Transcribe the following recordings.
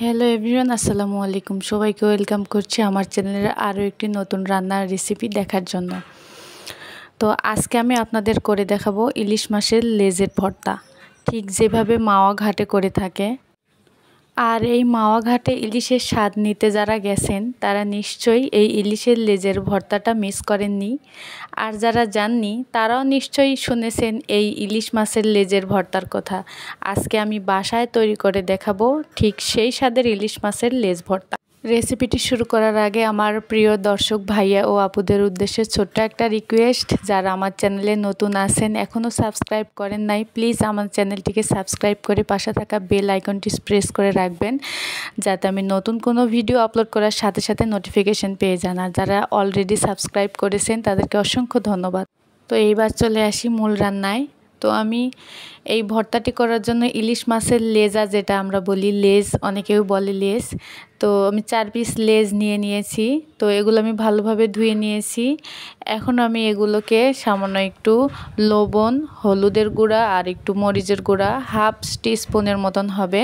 Hello everyone, আসসালামু আলাইকুম। সবাইকে ওয়েলকাম করছি আমার চ্যানেলের আরও একটি নতুন রান্নার রেসিপি দেখার জন্য। তো আজকে আমি আপনাদের করে দেখাবো ইলিশ মাছের লেজের ভর্তা, ঠিক যেভাবে মাওয়া ঘাটে করে থাকে। আর এই মাওয়া ঘাটে ইলিশের স্বাদ নিতে যারা গেছেন তারা নিশ্চয়ই এই ইলিশের লেজের ভর্তাটা মিস করেননি। আর যারা যাননি তারাও নিশ্চয়ই শুনেছেন এই ইলিশ মাছের লেজের ভর্তার কথা। আজকে আমি বাসায় তৈরি করে দেখাবো ঠিক সেই স্বাদের ইলিশ মাছের লেজ ভর্তা। রেসিপিটি শুরু করার আগে আমার প্রিয় দর্শক ভাইয়া ও আপুদের উদ্দেশ্যে ছোট্ট একটা রিকোয়েস্ট, যারা আমার চ্যানেলে নতুন আছেন এখনও সাবস্ক্রাইব করেন নাই, প্লিজ আমার চ্যানেলটিকে সাবস্ক্রাইব করে পাশে থাকা বেল আইকনটি প্রেস করে রাখবেন, যাতে আমি নতুন কোনো ভিডিও আপলোড করার সাথে সাথে নোটিফিকেশন পেয়ে যান। আর যারা অলরেডি সাবস্ক্রাইব করেছেন তাদেরকে অসংখ্য ধন্যবাদ। তো এইবার চলে আসি মূল রান্নায়। তো আমি এই ভর্তাটি করার জন্য ইলিশ মাছের লেজা, যেটা আমরা বলি লেজ, অনেকেও বলে লেজ, তো আমি 4 পিস লেজ নিয়েছি। তো এগুলো আমি ভালোভাবে ধুয়ে নিয়েছি। এখন আমি এগুলোকে সামান্য একটু লবণ, হলুদের গুঁড়া আর একটু মরিচের গুঁড়া, হাফ টিস্পুনের মতন হবে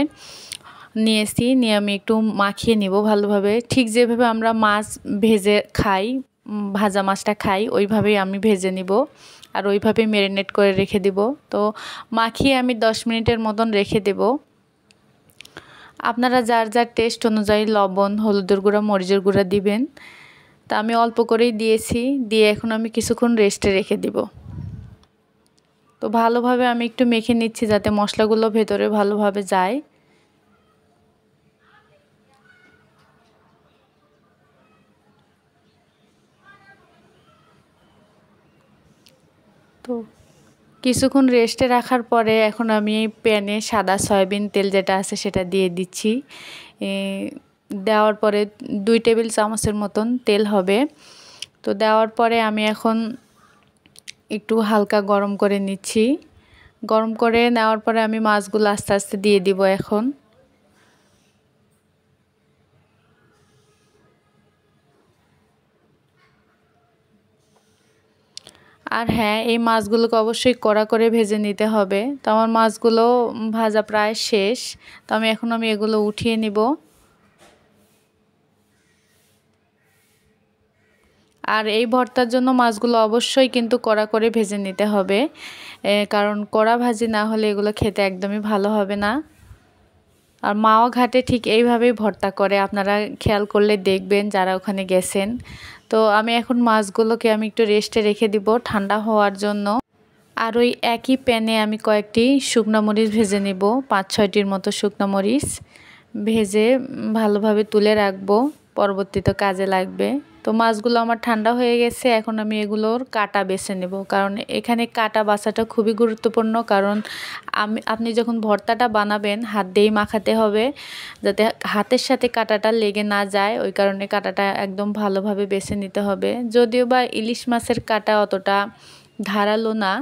নিয়েছি। নিয়ে আমি একটু মাখিয়ে নিব ভালোভাবে, ঠিক যেভাবে আমরা মাছ ভেজে খাই, ভাজা মাছটা খাই, ওইভাবেই আমি ভেজে নিব আর ওইভাবেই ম্যারিনেট করে রেখে দিব। তো মাখিয়ে আমি 10 মিনিটের মতন রেখে দেব। আপনারা যার যার টেস্ট অনুযায়ী লবণ, হলুদের গুঁড়া, মরিচের গুঁড়া দিবেন। তা আমি অল্প করেই দিয়েছি, দিয়ে এখন আমি কিছুক্ষণ রেস্টে রেখে দিব। তো ভালোভাবে আমি একটু মেখে নিচ্ছি যাতে মশলাগুলো ভেতরে ভালোভাবে যায়। তো কিছুক্ষণ রেস্টে রাখার পরে এখন আমি প্যানে সাদা সয়াবিন তেল যেটা আছে সেটা দিয়ে দিচ্ছি। দেওয়ার পরে 2 টেবিল চামচের মতন তেল হবে। তো দেওয়ার পরে আমি এখন একটু হালকা গরম করে নিচ্ছি। গরম করে নেওয়ার পরে আমি মাছগুলো আস্তে আস্তে দিয়ে দিব এখন। আর হ্যাঁ, এই মাছগুলোকে অবশ্যই কড়া করে ভেজে নিতে হবে। তো আমার মাছগুলো ভাজা প্রায় শেষ। তো আমি এগুলো উঠিয়ে নিব। আর এই ভর্তার জন্য মাছগুলো অবশ্যই কিন্তু কড়া করে ভেজে নিতে হবে, কারণ কড়া ভাজি না হলে এগুলো খেতে একদমই ভালো হবে না। আর মাওয়া ঘাটে ঠিক এইভাবেই ভর্তা করে, আপনারা খেয়াল করলে দেখবেন যারা ওখানে গেছেন। তো আমি এখন মাছগুলোকে আমি একটু রেস্টে রেখে দিব ঠান্ডা হওয়ার জন্য। আর ওই একই প্যানে আমি কয়েকটি শুকনো মরিচ ভেজে নেব, 5-6টির মতো শুকনো মরিচ ভেজে ভালোভাবে তুলে রাখবো, পরবর্তীতে কাজে লাগবে। তো মাছগুলো আমার ঠান্ডা হয়ে গেছে, এখন আমি এগুলোর কাটা বেছে নেব, কারণ এখানে কাটা বাছাটা খুবই গুরুত্বপূর্ণ। কারণ আপনি যখন ভর্তাটা বানাবেন হাত দিয়েই মাখাতে হবে, যাতে হাতের সাথে কাটাটা লেগে না যায়, ওই কারণে কাটাটা একদম ভালোভাবে বেছে নিতে হবে। যদিও বা ইলিশ মাছের কাটা অতটা ধারালো না,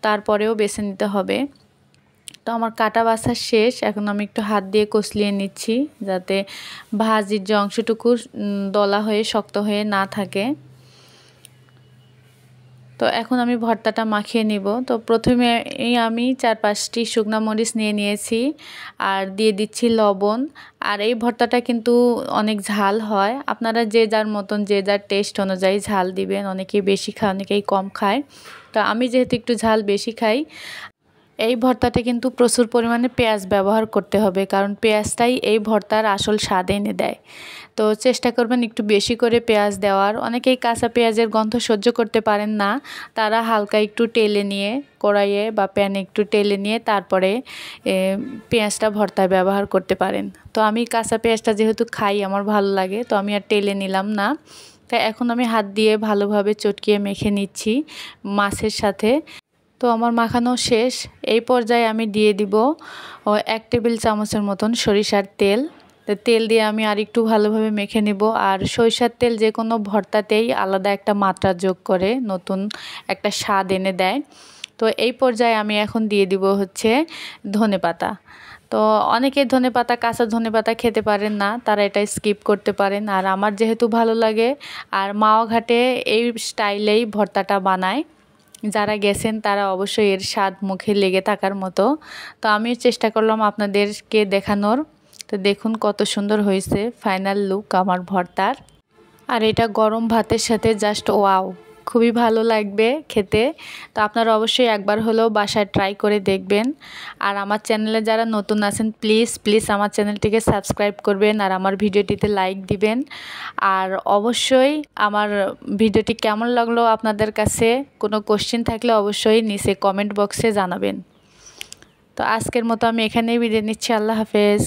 তারপরেও বেছে নিতে হবে। তো আমার কাটা বাছা শেষ, এখন আমি একটু হাত দিয়ে কষলিয়ে নিচ্ছি যাতে ভাজির যে অংশটুকু দলা হয়ে শক্ত হয়ে না থাকে। তো এখন আমি ভর্তাটা মাখিয়ে নিব। তো প্রথমে আমি 4-5টি শুকনো মরিচ নিয়েছি আর দিয়ে দিচ্ছি লবণ। আর এই ভর্তাটা কিন্তু অনেক ঝাল হয়, আপনারা যে যার মতন যে যার টেস্ট অনুযায়ী ঝাল দিবেন, অনেকেই বেশি খায় অনেকেই কম খায়। তো আমি যেহেতু একটু ঝাল বেশি খাই, এই ভর্তাতে কিন্তু প্রচুর পরিমাণে পেঁয়াজ ব্যবহার করতে হবে, কারণ পেঁয়াজটাই এই ভর্তার আসল স্বাদ এনে দেয়। তো চেষ্টা করবেন একটু বেশি করে পেঁয়াজ দেওয়ার। অনেকেই কাঁচা পেঁয়াজের গন্ধ সহ্য করতে পারেন না, তারা হালকা একটু টেলে নিয়ে কড়াইয়ে বা প্যানে একটু টেলে নিয়ে তারপরে পেঁয়াজটা ভর্তায় ব্যবহার করতে পারেন। তো আমি কাঁচা পেঁয়াজটা যেহেতু খাই, আমার ভালো লাগে, তো আমি আর টেলে নিলাম না। তাই এখন আমি হাত দিয়ে ভালোভাবে চটকিয়ে মেখে নিচ্ছি মাছের সাথে। তো আমার মাখানো শেষ। এই পর্যায়ে আমি দিয়ে দিব 1 টেবিল চামচের মতন সরিষার তেল। তেল দিয়ে আমি আর একটু ভালোভাবে মেখে নেব। আর সরিষার তেল যে কোনো ভর্তাতেই আলাদা একটা মাত্রা যোগ করে, নতুন একটা স্বাদ এনে দেয়। তো এই পর্যায়ে আমি এখন দিয়ে দিব হচ্ছে ধনেপাতা। তো অনেকে ধনেপাতা, কাঁচা ধনেপাতা খেতে পারেন না, তারা এটা স্কিপ করতে পারেন। আর আমার যেহেতু ভালো লাগে, আর মাওয়া ঘাটে এই স্টাইলেই ভর্তাটা বানায়, যারা গেছেন তারা অবশ্যই এর স্বাদ মুখে লেগে থাকার মতো। তো আমিও চেষ্টা করলাম আপনাদেরকে দেখানোর। তো তো দেখুন কত সুন্দর হয়েছে ফাইনাল লুক আমার ভর্তার। আর এটা গরম ভাতের সাথে জাস্ট ওয়াও, খুবই ভালো লাগবে খেতে। তো আপনারা অবশ্যই একবার হলেও বাসায় ট্রাই করে দেখবেন। আর আমার চ্যানেলে যারা নতুন আছেন প্লিজ আমার চ্যানেলটিকে সাবস্ক্রাইব করবেন আর আমার ভিডিওটিতে লাইক দিবেন। আর অবশ্যই আমার ভিডিওটি কেমন লাগলো আপনাদের কাছে, কোনো কোশ্চেন থাকলে অবশ্যই নিচে কমেন্ট বক্সে জানাবেন। তো আজকের মতো আমি এখানেই বিদায় নিচ্ছি। আল্লাহ হাফেজ।